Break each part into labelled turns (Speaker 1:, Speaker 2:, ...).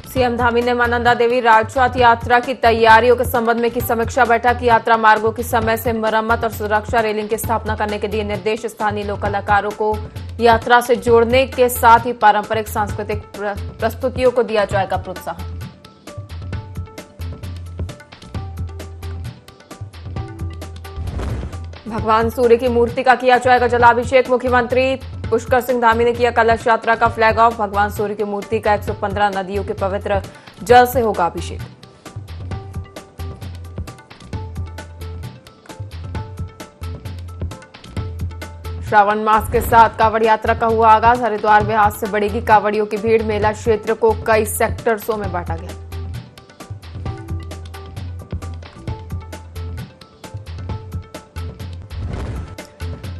Speaker 1: CM Dhami ने मां नंदा देवी राजजात यात्रा की तैयारियों के संबंध में की समीक्षा बैठक। यात्रा मार्गों की समय से मरम्मत और सुरक्षा रेलिंग की स्थापना करने के दिए निर्देश। स्थानीय लोक कलाकारों को यात्रा से जोड़ने के साथ ही पारंपरिक सांस्कृतिक प्रस्तुतियों को दिया जाएगा प्रोत्साहन। भगवान सूर्य की मूर्ति का किया जाएगा जलाभिषेक। मुख्यमंत्री पुष्कर सिंह धामी ने किया कलश यात्रा का फ्लैग ऑफ। भगवान सूर्य की मूर्ति का 115 नदियों के पवित्र जल से होगा अभिषेक। श्रावण मास के साथ कांवड़ यात्रा का हुआ आगाज। हरिद्वार में आज से बढ़ेगी कांवड़ियों की भीड़। मेला क्षेत्र को कई सेक्टर्सों में बांटा गया।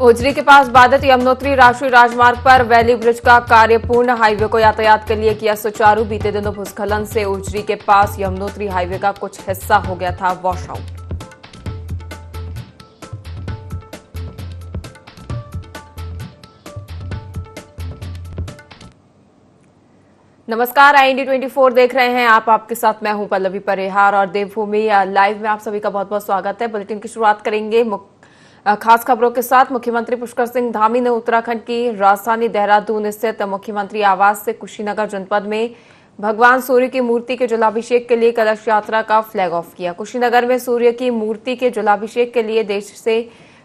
Speaker 1: ओजरी के पास बादत यमुनोत्री राष्ट्रीय राजमार्ग पर वैली ब्रिज का कार्य पूर्ण। हाईवे को यातायात के लिए किया सुचारू। बीते दिनों भूस्खलन से ओजरी के पास यमुनोत्री हाईवे का कुछ हिस्सा हो गया था वॉश आउट। नमस्कार, IND 24 देख रहे हैं आप। आपके साथ मैं हूं पल्लवी परिहार और देवभूमि लाइव में आप सभी का बहुत बहुत स्वागत है। बुलेटिन की शुरुआत करेंगे खास खबरों के साथ। मुख्यमंत्री पुष्कर सिंह धामी ने उत्तराखंड की राजधानी देहरादून स्थित मुख्यमंत्री आवास से कुशीनगर जनपद में भगवान सूर्य की मूर्ति के जलाभिषेक के लिए कलश यात्रा का फ्लैग ऑफ किया। कुशीनगर में सूर्य की मूर्ति के जलाभिषेक के लिए देश से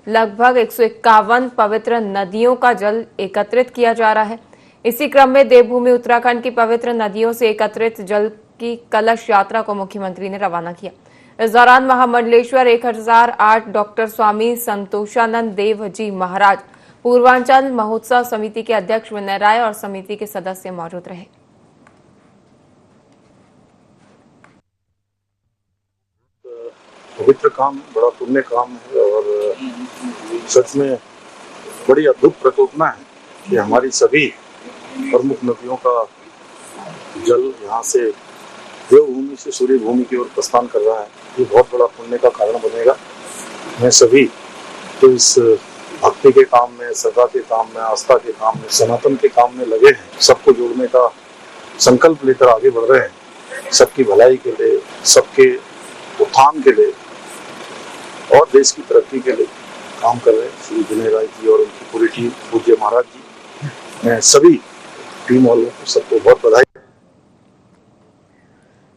Speaker 1: लगभग 151 पवित्र नदियों का जल एकत्रित किया जा रहा है। इसी क्रम में देवभूमि उत्तराखंड की पवित्र नदियों से एकत्रित जल की कलश यात्रा को मुख्यमंत्री ने रवाना किया। इस दौरान महामंडलेश्वर 1008 डॉक्टर स्वामी संतोषानंद देव जी महाराज, पूर्वांचल महोत्सव समिति के अध्यक्ष विनय राय और समिति के सदस्य मौजूद रहे।
Speaker 2: पवित्र काम, बड़ा पुण्य काम है और सच में बड़ी अद्भुत प्रकल्पना है कि हमारी सभी प्रमुख नदियों का जल यहाँ से देवभूमि से सूर्य भूमि की ओर प्रस्थान कर रहा है। ये बहुत बड़ा पुण्य का कारण बनेगा। मैं सभी जो इस भक्ति के काम में, श्रद्धा के काम में, आस्था के काम में, सनातन के काम में लगे हैं, सबको जोड़ने का संकल्प लेकर आगे बढ़ रहे हैं। सबकी भलाई के लिए, सबके उत्थान के लिए और देश की तरक्की के लिए काम कर रहे हैं श्री विनय राय जी और उनकी पूरी टीम, पूज्य महाराज जी। मैं सभी टीम वालों को सबको बहुत बधाई।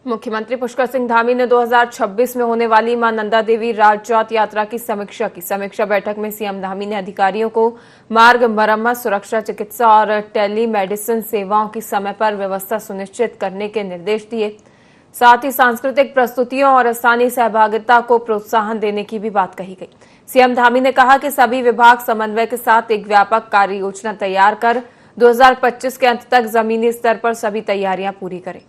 Speaker 1: मुख्यमंत्री पुष्कर सिंह धामी ने 2026 में होने वाली मां नंदा देवी राजजात यात्रा की समीक्षा की। समीक्षा बैठक में सीएम धामी ने अधिकारियों को मार्ग मरम्मत, सुरक्षा, चिकित्सा और टेलीमेडिसिन सेवाओं की समय पर व्यवस्था सुनिश्चित करने के निर्देश दिए। साथ ही सांस्कृतिक प्रस्तुतियों और स्थानीय सहभागिता को प्रोत्साहन देने की भी बात कही गई। सीएम धामी ने कहा कि सभी विभाग समन्वय के साथ एक व्यापक कार्य योजना तैयार कर 2025 के अंत तक जमीनी स्तर पर सभी तैयारियां पूरी करें।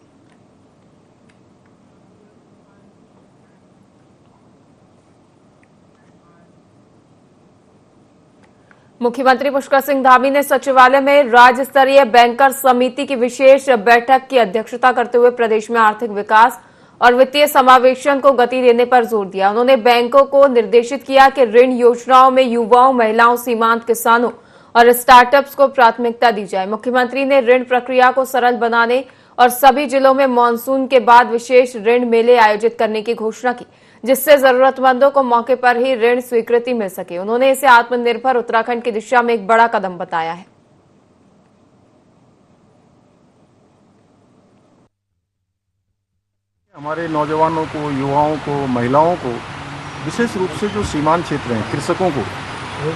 Speaker 1: मुख्यमंत्री पुष्कर सिंह धामी ने सचिवालय में राज्य स्तरीय बैंकर समिति की विशेष बैठक की अध्यक्षता करते हुए प्रदेश में आर्थिक विकास और वित्तीय समावेशन को गति देने पर जोर दिया। उन्होंने बैंकों को निर्देशित किया कि ऋण योजनाओं में युवाओं, महिलाओं, सीमांत किसानों और स्टार्टअप्स को प्राथमिकता दी जाए। मुख्यमंत्री ने ऋण प्रक्रिया को सरल बनाने और सभी जिलों में मानसून के बाद विशेष ऋण मेले आयोजित करने की घोषणा की, जिससे जरूरतमंदों को मौके पर ही ऋण स्वीकृति मिल सके। उन्होंने इसे आत्मनिर्भर उत्तराखंड की दिशा में एक बड़ा कदम बताया है।
Speaker 3: हमारे नौजवानों को, युवाओं को, महिलाओं को, विशेष रूप से जो सीमांत क्षेत्र हैं, कृषकों को,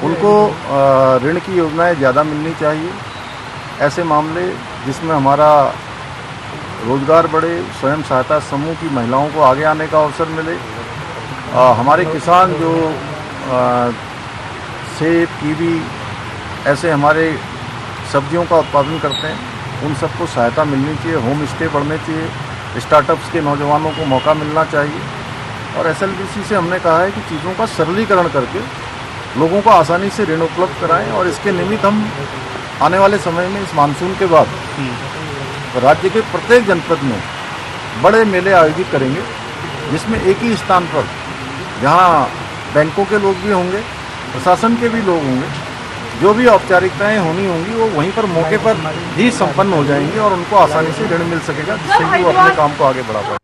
Speaker 3: उनको ऋण की योजनाएं ज़्यादा मिलनी चाहिए। ऐसे मामले जिसमें हमारा रोजगार बढ़े, स्वयं सहायता समूह की महिलाओं को आगे आने का अवसर मिले। हमारे किसान जो सेब, कीवी ऐसे हमारे सब्जियों का उत्पादन करते हैं, उन सबको सहायता मिलनी चाहिए। होम स्टे बढ़ने चाहिए। स्टार्टअप्स के नौजवानों को मौका मिलना चाहिए। और SLBC से हमने कहा है कि चीज़ों का सरलीकरण करके लोगों को आसानी से ऋण उपलब्ध कराएं। और इसके निमित्त हम आने वाले समय में इस मानसून के बाद राज्य के प्रत्येक जनपद में बड़े मेले आयोजित करेंगे, जिसमें एक ही स्थान पर, जहां बैंकों के लोग भी होंगे, प्रशासन के भी लोग होंगे, जो भी औपचारिकताएं होनी होंगी वो वहीं पर मौके पर ही संपन्न हो जाएंगी और उनको आसानी से ऋण मिल सकेगा, जिससे कि वो अपने काम को आगे बढ़ा पाए।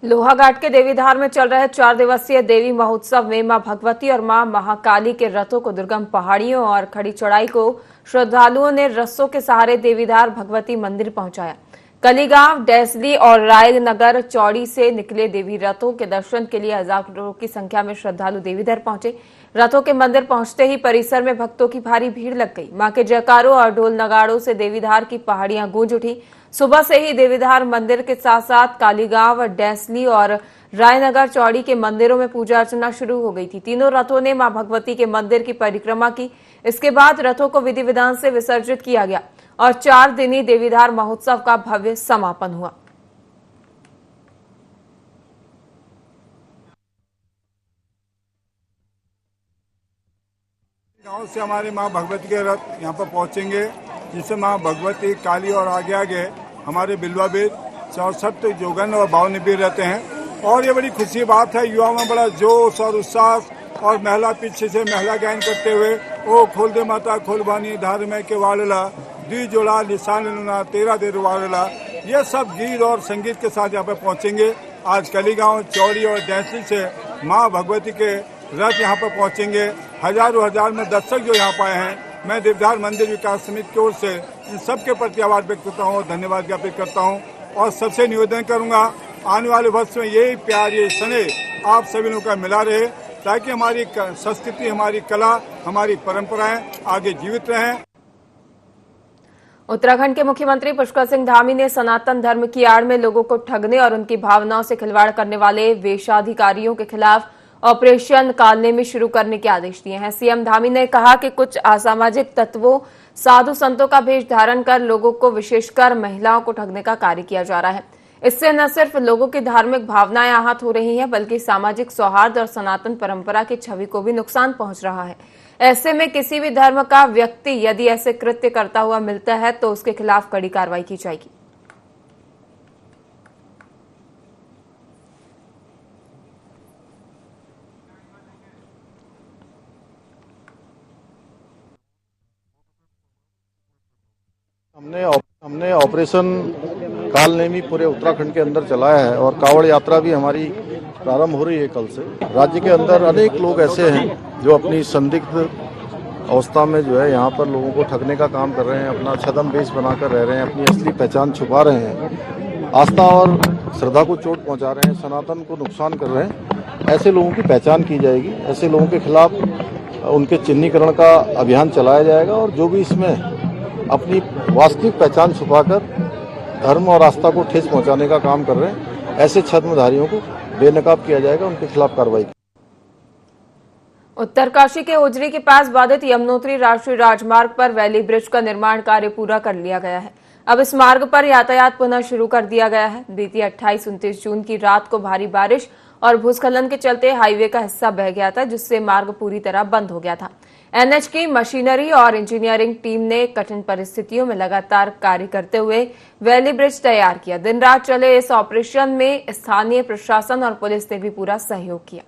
Speaker 1: लोहाघाट के देवीधार में चल रहे 4 दिवसीय देवी महोत्सव में मां भगवती और मां महाकाली के रथों को दुर्गम पहाड़ियों और खड़ी चढ़ाई को श्रद्धालुओं ने रस्सों के सहारे देवीधार भगवती मंदिर पहुंचाया। कलीगांव, डेसली और रायनगर चौड़ी से निकले देवी रथों के दर्शन के लिए हजारों की संख्या में श्रद्धालु देवीधार पहुंचे। रथों के मंदिर पहुंचते ही परिसर में भक्तों की भारी भीड़ लग गई। मां के जयकारों और ढोल नगाड़ों से देवीधार की पहाड़ियां गूंज उठी। सुबह से ही देवीधार मंदिर के साथ साथ कालीगांव, डेसली और रायनगर चौड़ी के मंदिरों में पूजा अर्चना शुरू हो गई थी। तीनों रथों ने मां भगवती के मंदिर की परिक्रमा की। इसके बाद रथों को विधि विधान से विसर्जित किया गया और 4 दिनी देवीधार महोत्सव का भव्य समापन हुआ।
Speaker 4: गांव से हमारे मां भगवती के रथ यहाँ पर पहुंचेंगे, जिससे मां भगवती, काली और आगे आगे हमारे बिल्वाबीर, 64 जोगन और 52 वीर रहते हैं। और ये बड़ी खुशी बात है, युवाओं में बड़ा जोश और उत्साह और महिला पीछे से महिला गायन करते हुए ओ खोल दे माता खोल बानी धार में के वाड़ला दी जोड़ा निशान लुना तेरा देर वाड़ला, ये सब गीत और संगीत के साथ यहाँ पर पहुँचेंगे। आज कलीगांव, चौड़ी और डेसली से माँ भगवती के रथ यहाँ पर पहुँचेंगे। हजारों हजार में दर्शक जो यहाँ पर आए हैं, मैं देवधार मंदिर विकास समिति की ओर से इन सबके प्रति आभार व्यक्त करता हूँ, धन्यवाद ज्ञापित करता हूँ और सबसे निवेदन करूँगा आने वाले वर्ष में यही प्यार, ये स्नेह आप सभी लोगों का मिला रहे, ताकि हमारी संस्कृति, हमारी कला, हमारी परंपराएं आगे जीवित रहें।
Speaker 1: उत्तराखंड के मुख्यमंत्री पुष्कर सिंह धामी ने सनातन धर्म की आड़ में लोगों को ठगने और उनकी भावनाओं से खिलवाड़ करने वाले वेशाधिकारियों के खिलाफ ऑपरेशन कालनेमी शुरू करने के आदेश दिए हैं। सीएम धामी ने कहा कि कुछ असामाजिक तत्वों, साधु संतों का भेष धारण कर लोगों को, विशेषकर महिलाओं को ठगने का कार्य किया जा रहा है। इससे न सिर्फ लोगों की धार्मिक भावनाएं आहत हो रही हैं, बल्कि सामाजिक सौहार्द और सनातन परंपरा की छवि को भी नुकसान पहुंच रहा है। ऐसे में किसी भी धर्म का व्यक्ति यदि ऐसे कृत्य करता हुआ मिलता है तो उसके खिलाफ कड़ी कार्रवाई की जाएगी।
Speaker 3: हमने ऑपरेशन कालनेमी पूरे उत्तराखंड के अंदर चलाया है और कावड़ यात्रा भी हमारी प्रारंभ हो रही है कल से। राज्य के अंदर अनेक लोग ऐसे हैं जो अपनी संदिग्ध अवस्था में जो है यहाँ पर लोगों को ठगने का काम कर रहे हैं, अपना छद्म वेश बनाकर रह रहे हैं, अपनी असली पहचान छुपा रहे हैं, आस्था और श्रद्धा को चोट पहुँचा रहे हैं, सनातन को नुकसान कर रहे हैं। ऐसे लोगों की पहचान की जाएगी, ऐसे लोगों के खिलाफ उनके चिन्हीकरण का अभियान चलाया जाएगा और जो भी इसमें अपनी वास्तविक पहचान छुपाकर धर्म और आस्था को ठेस पहुंचाने का काम कर रहे हैं, ऐसे छद्मधारियों को बेनकाब किया जाएगा, उनके खिलाफ कार्रवाई की।
Speaker 1: उत्तरकाशी के ओजरी के पास बाधित यमुनोत्री राष्ट्रीय राजमार्ग पर वैली ब्रिज का निर्माण कार्य पूरा कर लिया गया है। अब इस मार्ग पर यातायात पुनः शुरू कर दिया गया है। बीती 28-29 जून की रात को भारी बारिश और भूस्खलन के चलते हाईवे का हिस्सा बह गया था, जिससे मार्ग पूरी तरह बंद हो गया था। एनएच की मशीनरी और इंजीनियरिंग टीम ने कठिन परिस्थितियों में लगातार कार्य करते हुए वैली ब्रिज तैयार किया। दिन रात चले इस ऑपरेशन में स्थानीय प्रशासन और पुलिस ने भी पूरा सहयोग किया।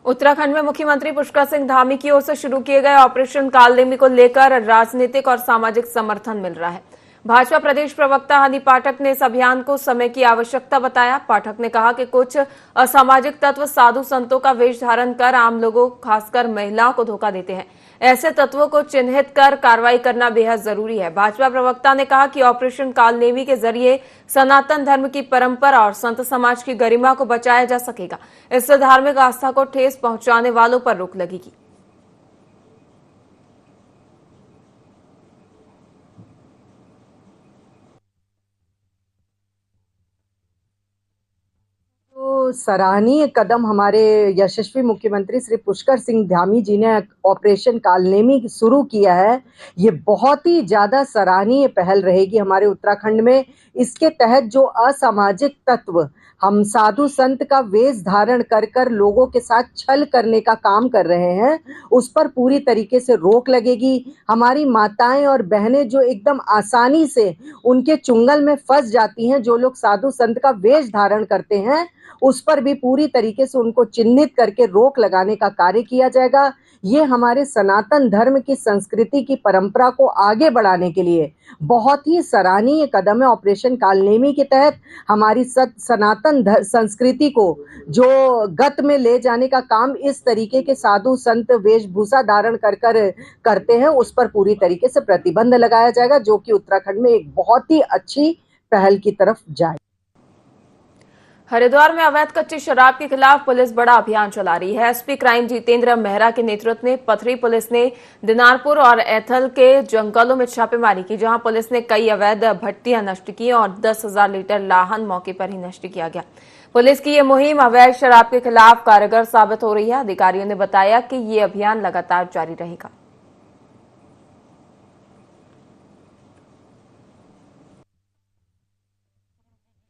Speaker 1: उत्तराखंड में मुख्यमंत्री पुष्कर सिंह धामी की ओर से शुरू किए गए ऑपरेशन कालनेमी को लेकर राजनीतिक और सामाजिक समर्थन मिल रहा है। भाजपा प्रदेश प्रवक्ता हनी पाठक ने इस अभियान को समय की आवश्यकता बताया। पाठक ने कहा कि कुछ असामाजिक तत्व साधु संतों का वेश धारण कर आम लोगों, खासकर महिलाओं को धोखा देते हैं। ऐसे तत्वों को चिन्हित कर कार्रवाई करना बेहद जरूरी है। भाजपा प्रवक्ता ने कहा कि ऑपरेशन कालनेमी के जरिए सनातन धर्म की परंपरा और संत समाज की गरिमा को बचाया जा सकेगा। इससे धार्मिक आस्था को ठेस पहुंचाने वालों पर रोक लगेगी।
Speaker 5: सराहनीय कदम हमारे यशस्वी मुख्यमंत्री श्री पुष्कर सिंह धामी जी ने ऑपरेशन कालनेमी शुरू किया है, ये बहुत ही ज्यादा सराहनीय पहल रहेगी हमारे उत्तराखंड में। इसके तहत जो असामाजिक तत्व हम साधु संत का वेश धारण कर कर लोगों के साथ छल करने का काम कर रहे हैं, उस पर पूरी तरीके से रोक लगेगी। हमारी माताएं और बहनें जो एकदम आसानी से उनके चुंगल में फंस जाती हैं, जो लोग साधु संत का वेश धारण करते हैं, उस पर भी पूरी तरीके से उनको चिन्हित करके रोक लगाने का कार्य किया जाएगा। ये हमारे सनातन धर्म की संस्कृति की परंपरा को आगे बढ़ाने के लिए बहुत ही सराहनीय कदम है। ऑपरेशन कालनेमी के तहत हमारी सनातन संस्कृति को जो गत में ले जाने का काम इस तरीके के साधु संत वेशभूषा धारण कर करते हैं, उस पर पूरी तरीके से प्रतिबंध लगाया जाएगा, जो कि उत्तराखंड में एक बहुत ही अच्छी पहल की तरफ जाए।
Speaker 1: हरिद्वार में अवैध कच्ची शराब के खिलाफ पुलिस बड़ा अभियान चला रही है। एसपी क्राइम जितेंद्र मेहरा के नेतृत्व में पथरी पुलिस ने दिनारपुर और ऐथल के जंगलों में छापेमारी की, जहां पुलिस ने कई अवैध भट्टियां नष्ट की और 10,000 लीटर लाहन मौके पर ही नष्ट किया गया। पुलिस की यह मुहिम अवैध शराब के खिलाफ कारगर साबित हो रही है। अधिकारियों ने बताया कि ये अभियान लगातार जारी रहेगा।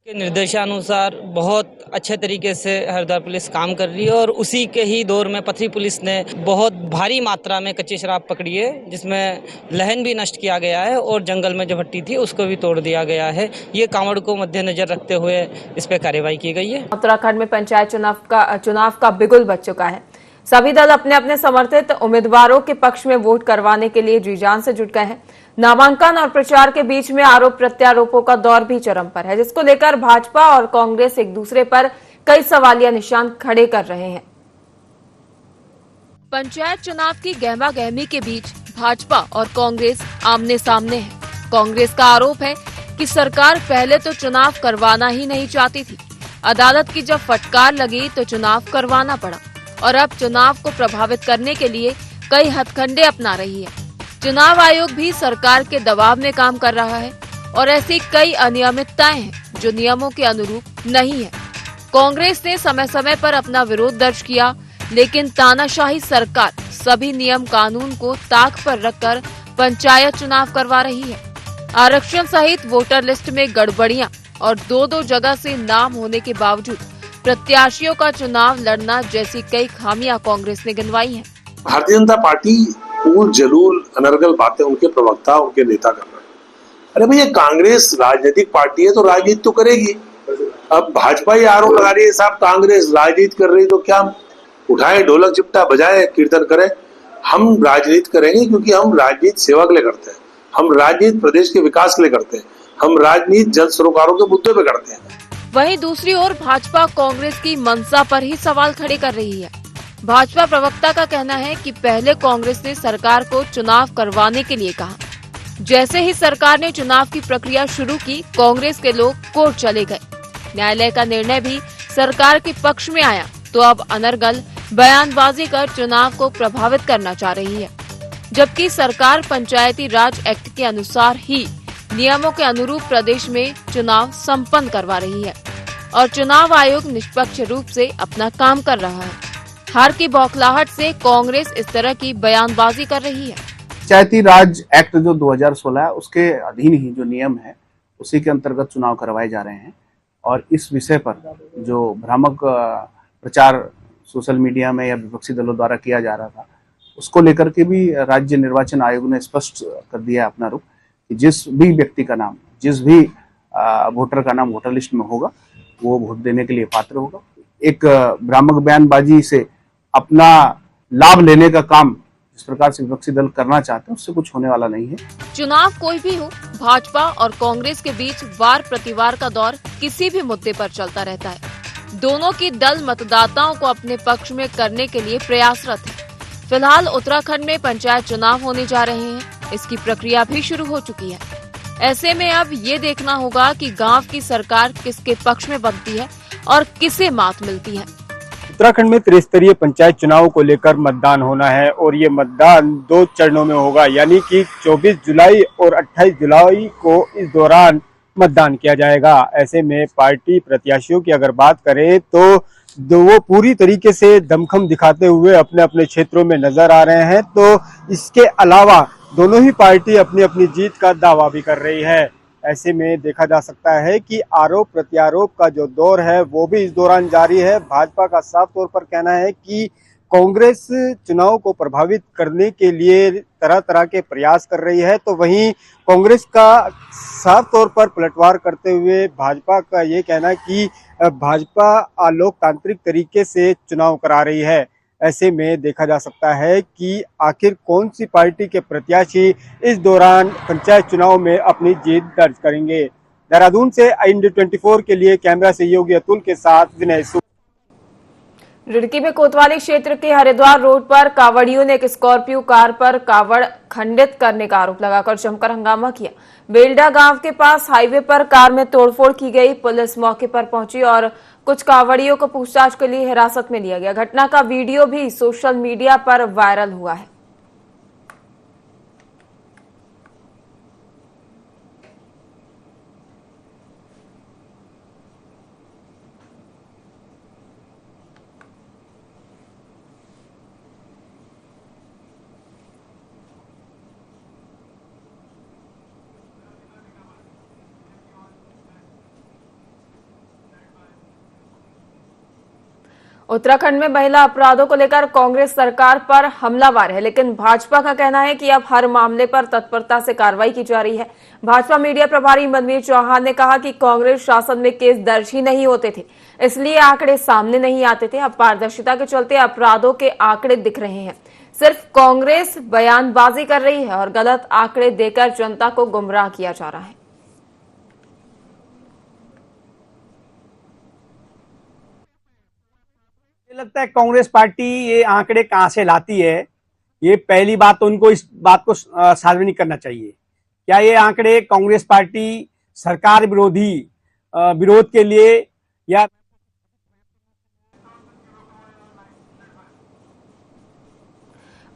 Speaker 6: के निर्देशानुसार बहुत अच्छे तरीके से हरिद्वार पुलिस काम कर रही है और उसी के ही दौर में पथरी पुलिस ने बहुत भारी मात्रा में कच्ची शराब पकड़ी है, जिसमें लहन भी नष्ट किया गया है और जंगल में जो भट्टी थी उसको भी तोड़ दिया गया है। ये कांवड़ को मद्देनजर रखते हुए इस पर कार्रवाई की गई है।
Speaker 1: उत्तराखंड में पंचायत चुनाव का बिगुल बज चुका है। सभी दल अपने अपने समर्थित उम्मीदवारों के पक्ष में वोट करवाने के लिए जी जान से जुट गए हैं। नामांकन और प्रचार के बीच में आरोप प्रत्यारोपों का दौर भी चरम पर है, जिसको लेकर भाजपा और कांग्रेस एक दूसरे पर कई सवालिया निशान खड़े कर रहे हैं। पंचायत चुनाव की गहमा गहमी के बीच भाजपा और कांग्रेस आमने सामने है। कांग्रेस का आरोप है कि सरकार पहले तो चुनाव करवाना ही नहीं चाहती थी, अदालत की जब फटकार लगी तो चुनाव करवाना पड़ा और अब चुनाव को प्रभावित करने के लिए कई हथकंडे अपना रही है। चुनाव आयोग भी सरकार के दबाव में काम कर रहा है और ऐसी कई अनियमितताएं हैं जो नियमों के अनुरूप नहीं है। कांग्रेस ने समय समय पर अपना विरोध दर्ज किया, लेकिन तानाशाही सरकार सभी नियम कानून को ताक पर रखकर पंचायत चुनाव करवा रही है। आरक्षण सहित वोटर लिस्ट में गड़बड़ियां और दो जगह से नाम होने के बावजूद प्रत्याशियों का चुनाव लड़ना जैसी कई खामियां कांग्रेस ने गिनवाई हैं।
Speaker 7: भारतीय जनता पार्टी पूर जलूल अनर्गल बातें उनके प्रवक्ता उनके नेता कर रहे हैं। अरे भैया, कांग्रेस राजनीतिक पार्टी है तो राजनीति तो करेगी। अब भाजपा ये आरोप लगा रही है साहब कांग्रेस राजनीति कर रही, तो क्या उठाए ढोलक चिपटा बजाए कीर्तन करें? हम राजनीति करेंगे क्योंकि हम राजनीति सेवा के लिए करते हैं, हम राजनीति प्रदेश के विकास के लिए करते हैं, हम राजनीति जल सरोकारों के मुद्दे पे करते हैं।
Speaker 1: वहीं दूसरी ओर भाजपा कांग्रेस की मंशा पर ही सवाल खड़े कर रही है। भाजपा प्रवक्ता का कहना है कि पहले कांग्रेस ने सरकार को चुनाव करवाने के लिए कहा, जैसे ही सरकार ने चुनाव की प्रक्रिया शुरू की, कांग्रेस के लोग कोर्ट चले गए। न्यायालय का निर्णय भी सरकार के पक्ष में आया, तो अब अनर्गल बयानबाजी कर चुनाव को प्रभावित करना चाह रही है, जबकि सरकार पंचायती राज एक्ट के अनुसार ही नियमों के अनुरूप प्रदेश में चुनाव संपन्न करवा रही है और चुनाव आयोग निष्पक्ष रूप से अपना काम कर रहा है। हार की बौखलाहट से कांग्रेस इस तरह की बयानबाजी कर रही है।
Speaker 8: पंचायती राज एक्ट जो 2016 है उसके अधीन ही जो नियम है उसी के अंतर्गत चुनाव करवाए जा रहे हैं और इस विषय पर जो भ्रामक प्रचार सोशल मीडिया में या विपक्षी दलों द्वारा किया जा रहा था, उसको लेकर के भी राज्य निर्वाचन आयोग ने स्पष्ट कर दिया अपना रुख कि जिस भी व्यक्ति का नाम, जिस भी वोटर का नाम वोटर लिस्ट में होगा वो वोट देने के लिए पात्र होगा। एक भ्रामक बयानबाजी से अपना लाभ लेने का काम जिस प्रकार से विपक्षी दल करना चाहते हैं उससे कुछ होने वाला नहीं है।
Speaker 1: चुनाव कोई भी हो, भाजपा और कांग्रेस के बीच वार प्रतिवार का दौर किसी भी मुद्दे पर चलता रहता है। दोनों की दल मतदाताओं को अपने पक्ष में करने के लिए प्रयासरत है। फिलहाल उत्तराखंड में पंचायत चुनाव होने जा रहे हैं, इसकी प्रक्रिया भी शुरू हो चुकी है। ऐसे में अब ये देखना होगा कि गांव की सरकार किसके पक्ष में बनती है और किसे मात मिलती है।
Speaker 9: उत्तराखंड में त्रिस्तरीय पंचायत चुनाव को लेकर मतदान होना है और ये मतदान 2 चरणों में होगा, यानी कि 24 जुलाई और 28 जुलाई को इस दौरान मतदान किया जाएगा। ऐसे में पार्टी प्रत्याशियों की अगर बात करें तो वो पूरी तरीके से दमखम दिखाते हुए अपने अपने क्षेत्रों में नजर आ रहे हैं। तो इसके अलावा दोनों ही पार्टी अपनी अपनी जीत का दावा भी कर रही है। ऐसे में देखा जा सकता है कि आरोप प्रत्यारोप का जो दौर है वो भी इस दौरान जारी है। भाजपा का साफ तौर पर कहना है कि कांग्रेस चुनाव को प्रभावित करने के लिए तरह तरह के प्रयास कर रही है, तो वहीं कांग्रेस का साफ तौर पर पलटवार करते हुए भाजपा का ये कहना है कि भाजपा लोकतांत्रिक तरीके से चुनाव करा रही है। ऐसे में देखा जा सकता है कि आखिर कौन सी पार्टी के प्रत्याशी इस दौरान पंचायत चुनाव में अपनी जीत दर्ज करेंगे। देहरादून से IND24 के लिए कैमरा सहयोगी अतुल के साथ विनय।
Speaker 1: रुड़की में कोतवाली क्षेत्र के हरिद्वार रोड पर कावड़ियों ने एक स्कॉर्पियो कार पर कावड़ खंडित करने का आरोप लगाकर जमकर हंगामा किया। बेलडा गांव के पास हाईवे पर कार में तोड़फोड़ की गई। पुलिस मौके पर पहुंची और कुछ कावड़ियों को पूछताछ के लिए हिरासत में लिया गया। घटना का वीडियो भी सोशल मीडिया पर वायरल हुआ है। उत्तराखंड में महिला अपराधों को लेकर कांग्रेस सरकार पर हमलावर है, लेकिन भाजपा का कहना है कि अब हर मामले पर तत्परता से कार्रवाई की जा रही है। भाजपा मीडिया प्रभारी मनवीर चौहान ने कहा कि कांग्रेस शासन में केस दर्ज ही नहीं होते थे, इसलिए आंकड़े सामने नहीं आते थे। अब पारदर्शिता के चलते अपराधों के आंकड़े दिख रहे हैं। सिर्फ कांग्रेस बयानबाजी कर रही है और गलत आंकड़े देकर जनता को गुमराह किया जा रहा है।
Speaker 10: लगता है कांग्रेस पार्टी ये आंकड़े कहां से लाती है, ये पहली बात तो उनको इस बात को सार्वजनिक करना चाहिए। क्या ये आंकड़े कांग्रेस पार्टी सरकार विरोधी विरोध के लिए या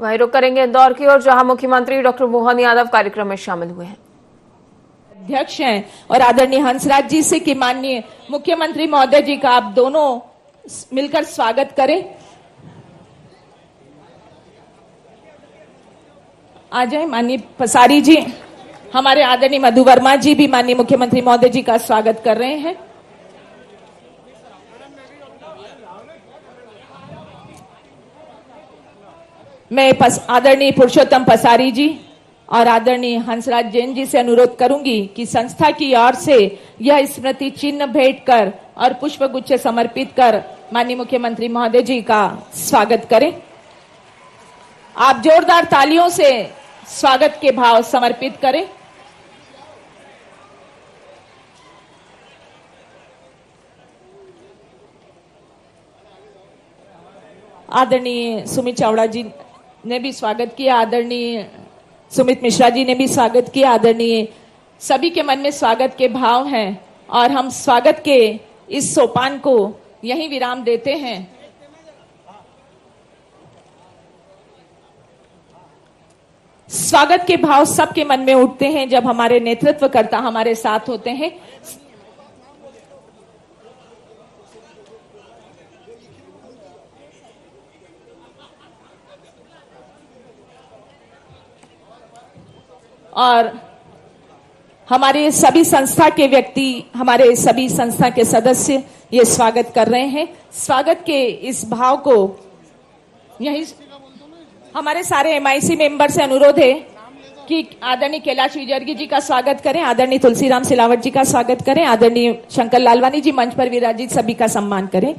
Speaker 1: वहीं रुक करेंगे इंदौर की ओर, जहां मुख्यमंत्री डॉक्टर मोहन यादव कार्यक्रम में शामिल हुए हैं।
Speaker 11: अध्यक्ष हैं और आदरणीय हंसराज जी से कि माननीय मुख्यमंत्री महोदय जी का आप दोनों मिलकर स्वागत करें। आ जाए माननीय पसारी जी। हमारे आदरणीय मधु वर्मा जी भी माननीय मुख्यमंत्री महोदय जी का स्वागत कर रहे हैं। मैं आदरणीय पुरुषोत्तम पसारी जी और आदरणीय हंसराज जैन जी से अनुरोध करूंगी कि संस्था की ओर से यह स्मृति चिन्ह भेंट कर और पुष्प गुच्छ समर्पित कर माननीय मुख्यमंत्री महोदय जी का स्वागत करें। आप जोरदार तालियों से स्वागत के भाव समर्पित करें। आदरणीय सुमित चावड़ा जी ने भी स्वागत किया, आदरणीय सुमित मिश्रा जी ने भी स्वागत किया। आदरणीय सभी के मन में स्वागत के भाव हैं और हम स्वागत के इस सोपान को यहीं विराम देते हैं। स्वागत के भाव सबके मन में उठते हैं जब हमारे नेतृत्वकर्ता हमारे साथ होते हैं। और हमारे सभी संस्था के व्यक्ति, हमारे सभी संस्था के सदस्य ये स्वागत कर रहे हैं। स्वागत के इस भाव को यही हमारे सारे MIC मेंबर से अनुरोध है कि आदरणीय कैलाश विजयवर्गीय जी का स्वागत करें, आदरणीय तुलसीराम सिलावट जी का स्वागत करें, आदरणीय शंकर लालवानी जी मंच पर विराजित सभी का सम्मान करें।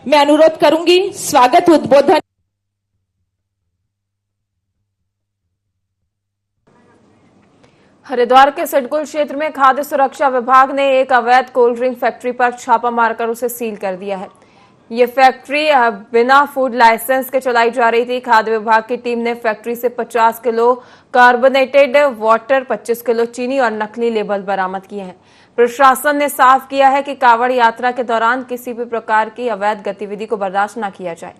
Speaker 11: मैं अनुरोध करूंगी स्वागत उद्बोधन।
Speaker 1: हरिद्वार के सिडकुल क्षेत्र में खाद्य सुरक्षा विभाग ने एक अवैध कोल्ड ड्रिंक फैक्ट्री पर छापा मारकर उसे सील कर दिया है। ये फैक्ट्री बिना फूड लाइसेंस के चलाई जा रही थी। खाद्य विभाग की टीम ने फैक्ट्री से 50 किलो कार्बोनेटेड वाटर, 25 किलो चीनी और नकली लेबल बरामद किए हैं। प्रशासन ने साफ किया है कि कांवड़ यात्रा के दौरान किसी भी प्रकार की अवैध गतिविधि को बर्दाश्त न किया जाए।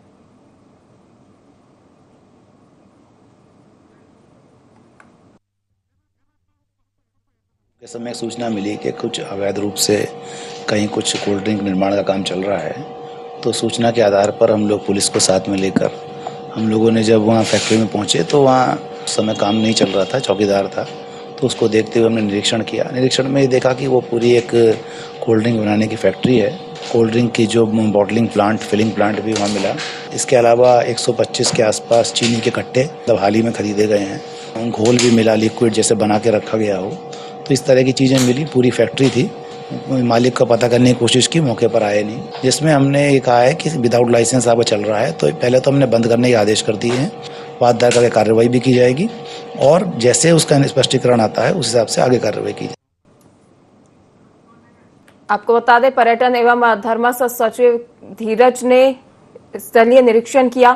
Speaker 12: समय सूचना मिली कि कुछ अवैध रूप से कहीं कुछ कोल्ड ड्रिंक निर्माण का काम चल रहा है, तो सूचना के आधार पर हम लोग पुलिस को साथ में लेकर हम लोगों ने जब वहाँ फैक्ट्री में पहुँचे तो वहाँ समय काम नहीं चल रहा था, चौकीदार था, तो तो उसको देखते हुए हमने निरीक्षण किया। निरीक्षण में ये देखा कि वो पूरी एक कोल्ड ड्रिंक बनाने की फैक्ट्री है। कोल्ड ड्रिंक की जो बॉटलिंग प्लांट, फिलिंग प्लांट भी वहाँ मिला। इसके अलावा 125 के आसपास चीनी के कट्टे तब हाल ही में खरीदे गए हैं। घोल भी मिला, लिक्विड जैसे बना के रखा गया हो, तो इस तरह की चीज़ें मिली। पूरी फैक्ट्री थी। मालिक का पता करने की कोशिश की, मौके पर आए नहीं, जिसमें हमने ये कहा है कि विदाउट लाइसेंस अब चल रहा है, तो पहले तो हमने बंद करने के आदेश कर दिए हैं। बाद दर करके कार्रवाई भी की जाएगी और जैसे उसका स्पष्टीकरण आता है उस हिसाब से आगे कार्रवाई की जाएगी।
Speaker 1: आपको बता दें, पर्यटन एवं धर्मस्व सचिव धीरज ने स्थलीय निरीक्षण किया।